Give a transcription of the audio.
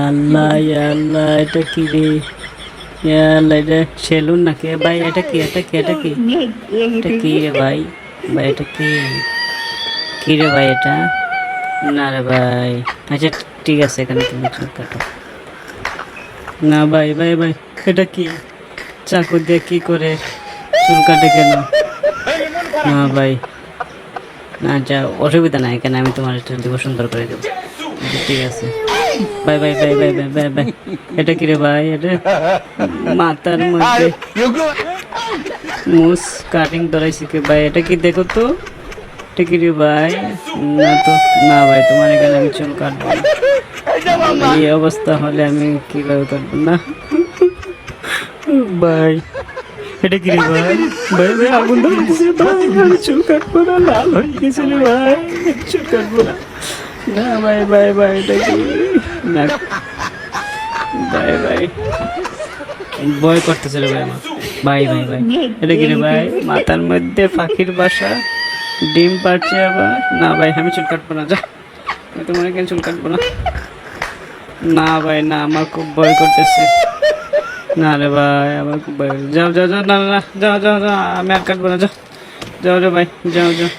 আল্লাহ আল্লাহ, এটা কি রে? আল্লাহ, এটা সেলুন নাকি ভাই? এটা কি এটা কি এটা কি এটা কি রে ভাই? ভাই এটা কি কি রে ভাই এটা? না রে ভাই। আচ্ছা ঠিক আছে, এখানে তুমি চুল কাটো। না ভাই ভাই ভাই, এটা কি? চাকু দিয়ে কি করে চুল কাটে কেন? না ভাই, না যা, অসুবিধা নাই, এখানে আমি তোমার চুল দিব, সুন্দর করে দেবো। আচ্ছা, ঠিক আছে। Bye bye bye bye bye bye bye. এটা কি রে ভাই? এটা মাথার মধ্যে মুস কাটিং ধরাইছি কে ভাই? এটা কি দেখো তো, এটা কি রে ভাই? না তো, না ভাই, তোমার এখানে আমি চুল কাটবো না। এই অবস্থা হলে আমি কিভাবে কাটবো? না ভাই, এটা কি রে ভাই? ভাই ভাই, আগুন ধরে দিছে ভাই, আমি চুল কাটবো না, লাল হয়ে গেছে রে ভাই, চুল কাটবো না। না ভাই ভাই ভাই, এটা কি? না ভাই ভাই, ভয় করতেছে রে ভাই আমার। ভাই ভাই ভাই, এটা কি রে ভাই? মাথার মধ্যে পাখির বাসা, ডিম পাড়ছে আবার। না ভাই, আমি চুল কাটবো না, যা, আমি তোমার এখানে চুল কাটবো না। না ভাই না, আমার খুব ভয় করতেছে। না রে ভাই, আমার খুব ভয়। যাও যাও যাও, না না না, যাও যাও যাও, আমি আর কাটবো না, যাও যাও রে ভাই, যাও যাও।